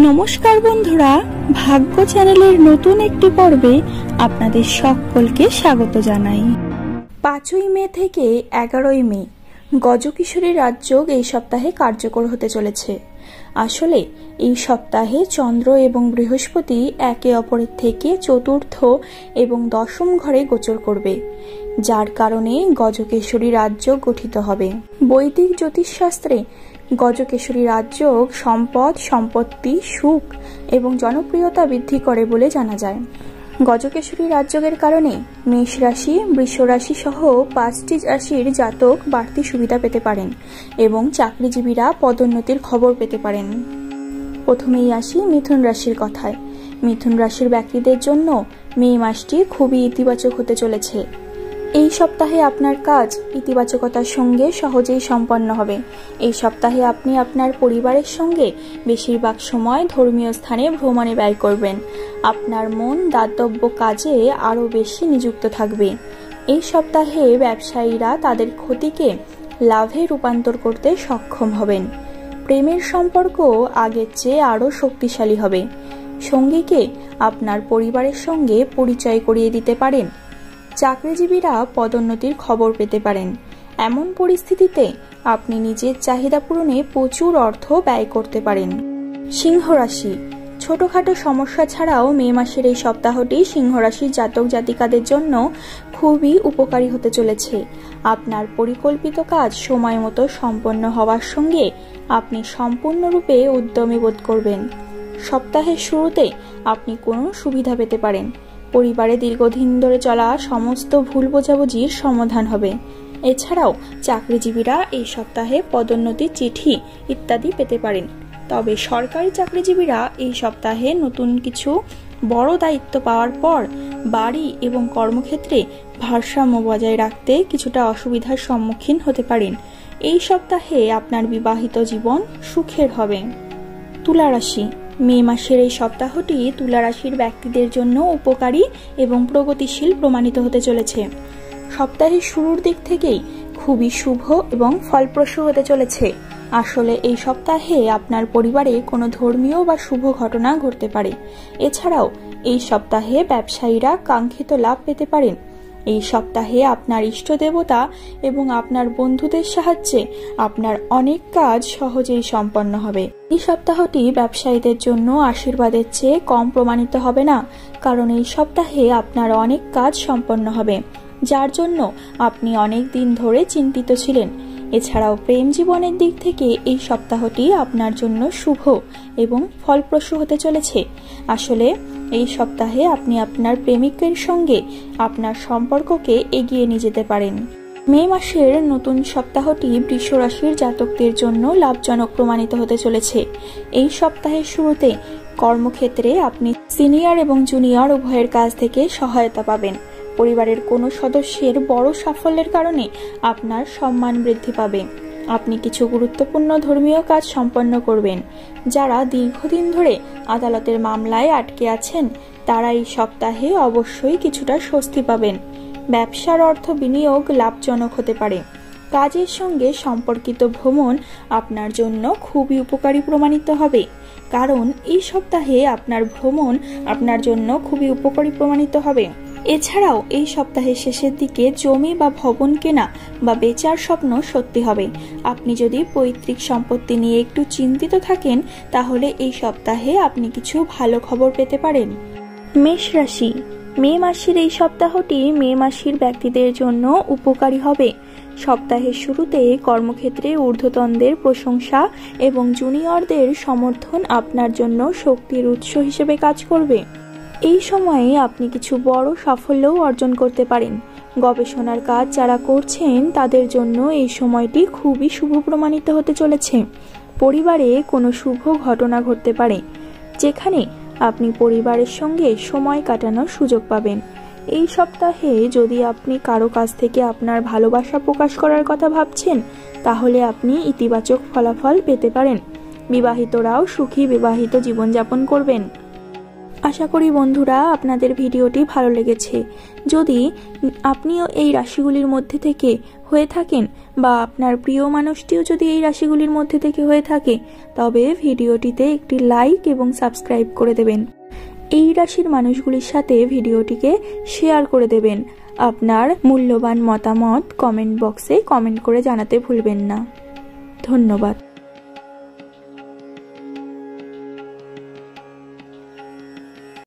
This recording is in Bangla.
নমস্কার বন্ধুরা, ভাগ্য চ্যানেলের নতুন একটি পর্বে আপনাদের সকলকে স্বাগত জানাই। 5ই মে থেকে 11ই মে গজকিশোরী রাজযোগ এই সপ্তাহে কার্যকর হতে চলেছে। আসলে এই সপ্তাহে চন্দ্র এবং বৃহস্পতি একে অপরের থেকে চতুর্থ এবং দশম ঘরে গোচর করবে, যার কারণে গজকেশরী রাজযোগ গঠিত হবে। বৈদিক জ্যোতিষশাস্ত্রে গজকেশরী রাজযোগ সম্পদ, সম্পত্তি, সুখ এবং জনপ্রিয়তা বৃদ্ধি করে বলে জানা যায়। গজকেশরী রাজযোগের কারণে মেষ রাশি, বৃষ রাশি সহ 5টি রাশির জাতক বাড়তি সুবিধা পেতে পারেন এবং চাকরিজীবীরা পদোন্নতির খবর পেতে পারেন। প্রথমেই আসি মিথুন রাশির কথায়। মিথুন রাশির ব্যক্তিদের জন্য মে মাসটি খুবই ইতিবাচক হতে চলেছে। এই সপ্তাহে আপনার কাজ ইতিবাচকতার সঙ্গে সহজেই সম্পন্ন হবে। এই সপ্তাহে আপনি আপনার পরিবারের সঙ্গে বেশিরভাগ সময় ধর্মীয় স্থানে ভ্রমণে ব্যয় করবেন। আপনার মন দাতব্য কাজে আরও বেশি নিযুক্ত থাকবে। এই সপ্তাহে ব্যবসায়ীরা তাদের ক্ষতিকে লাভে রূপান্তর করতে সক্ষম হবেন। প্রেমের সম্পর্ক আগের চেয়ে আরও শক্তিশালী হবে। সঙ্গীকে আপনার পরিবারের সঙ্গে পরিচয় করিয়ে দিতে পারেন। চাকরিজীবীরা পদোন্নতির খবর পেতে পারেন। এমন পরিস্থিতিতে আপনি নিজের চাহিদা পূরণে প্রচুর অর্থ ব্যয় করতে পারেন। সিংহ রাশি। ছোটখাটো সমস্যা ছাড়াও মে মাসের এই সপ্তাহটি সিংহ রাশির জাতক জাতিকাদের জন্য খুবই উপকারী হতে চলেছে। আপনার পরিকল্পিত কাজ সময় মতো সম্পন্ন হওয়ার সঙ্গে আপনি সম্পূর্ণরূপে উদ্যমী বোধ করবেন। সপ্তাহের শুরুতে আপনি কোনো সুবিধা পেতে পারেন। পরিবারে দীর্ঘদিন ধরে চলা সমস্ত ভুল বোঝাবুঝির সমাধান হবে। এছাড়াও চাকরিজীবীরা এই সপ্তাহে পদোন্নতির চিঠি ইত্যাদি পেতে পারেন। তবে সরকারি চাকরিজীবীরা এই সপ্তাহে নতুন কিছু বড় দায়িত্ব পাওয়ার পর বাড়ি এবং কর্মক্ষেত্রে ভারসাম্য বজায় রাখতে কিছুটা অসুবিধার সম্মুখীন হতে পারেন। এই সপ্তাহে আপনার বিবাহিত জীবন সুখের হবে। তুলা রাশি। মে মাসের এই সপ্তাহটি তুলা রাশির ব্যক্তিদের জন্য উপকারী এবং প্রগতিশীল প্রমাণিত হতে চলেছে। সপ্তাহের শুরুর দিক থেকেই খুবই শুভ এবং ফলপ্রসূ হতে চলেছে। আসলে এই সপ্তাহে আপনার পরিবারে কোনো ধর্মীয় বা শুভ ঘটনা ঘটতে পারে। এছাড়াও এই সপ্তাহে ব্যবসায়ীরা কাঙ্ক্ষিত লাভ পেতে পারেন। এই সপ্তাহে আপনার ইষ্ট দেবতা এবং আপনার বন্ধুদের সাহায্যে আপনার অনেক কাজ সহজেই সম্পন্ন হবে। এই সপ্তাহটি ব্যবসায়ীদের জন্য আশীর্বাদের চেয়ে কম প্রমাণিত হবে না, কারণ এই সপ্তাহে আপনার অনেক কাজ সম্পন্ন হবে, যার জন্য আপনি অনেক দিন ধরে চিন্তিত ছিলেন। এছাড়াও প্রেম জীবনের দিক থেকে এই সপ্তাহটি আপনার জন্য শুভ এবং ফলপ্রসূ হতে চলেছে। আসলে এই সপ্তাহে আপনি আপনার প্রেমিকের সঙ্গে আপনার সম্পর্ককে এগিয়ে নিয়ে যেতে পারেন। মে মাসের নতুন সপ্তাহটি বৃষ রাশির জাতকদের জন্য লাভজনক প্রমাণিত হতে চলেছে। এই সপ্তাহের শুরুতে কর্মক্ষেত্রে আপনি সিনিয়র এবং জুনিয়র উভয়ের কাছ থেকে সহায়তা পাবেন। পরিবারের কোনো সদস্যের বড় সাফল্যের কারণে আপনার সম্মান বৃদ্ধি পাবে। আপনি কিছু গুরুত্বপূর্ণ ধর্মীয় কাজ সম্পন্ন করবেন। যারা দীর্ঘদিন ধরে আদালতের মামলায় আটকে আছেন, তারা এই সপ্তাহে অবশ্যই কিছুটা স্বস্তি পাবেন। ব্যবসার অর্থ বিনিয়োগ লাভজনক হতে পারে। কাজের সঙ্গে সম্পর্কিত ভ্রমণ আপনার জন্য খুবই উপকারী প্রমাণিত হবে, কারণ এই সপ্তাহে আপনার ভ্রমণ আপনার জন্য খুবই উপকারী প্রমাণিত হবে। এছাড়াও এই সপ্তাহের শেষের দিকে জমি বা ভবন কেনা বা বেচার স্বপ্ন সত্যি হবে। আপনি যদি পৈতৃক সম্পত্তি নিয়ে একটু চিন্তিত থাকেন, তাহলে এই সপ্তাহে আপনি কিছু ভালো খবর পেতে পারেন। মেষ রাশি। মে মাসের এই সপ্তাহটি মে মাসের ব্যক্তিদের জন্য উপকারী হবে। সপ্তাহের শুরুতে কর্মক্ষেত্রে ঊর্ধ্বতনদের প্রশংসা এবং জুনিয়রদের সমর্থন আপনার জন্য শক্তির উৎস হিসেবে কাজ করবে। এই সময়ে আপনি কিছু বড় সাফল্যও অর্জন করতে পারেন। গবেষণার কাজ যারা করছেন তাদের জন্য এই সময়টি খুবই শুভ প্রমাণিত হতে চলেছে। পরিবারে কোনো শুভ ঘটনা ঘটতে পারে, যেখানে আপনি পরিবারের সঙ্গে সময় কাটানোর সুযোগ পাবেন। এই সপ্তাহে যদি আপনি কারো কাছ থেকে আপনার ভালোবাসা প্রকাশ করার কথা ভাবছেন, তাহলে আপনি ইতিবাচক ফলাফল পেতে পারেন। বিবাহিতরাও সুখী বিবাহিত জীবনযাপন করবেন। আশা করি বন্ধুরা আপনাদের ভিডিওটি ভালো লেগেছে। যদি আপনিও এই রাশিগুলির মধ্যে থেকে হয়ে থাকেন বা আপনার প্রিয় মানুষটিও যদি এই রাশিগুলির মধ্যে থেকে হয়ে থাকে, তবে ভিডিওটিতে একটি লাইক এবং সাবস্ক্রাইব করে দেবেন। এই রাশির মানুষগুলির সাথে ভিডিওটিকে শেয়ার করে দেবেন। আপনার মূল্যবান মতামত কমেন্ট বক্সে কমেন্ট করে জানাতে ভুলবেন না। ধন্যবাদ।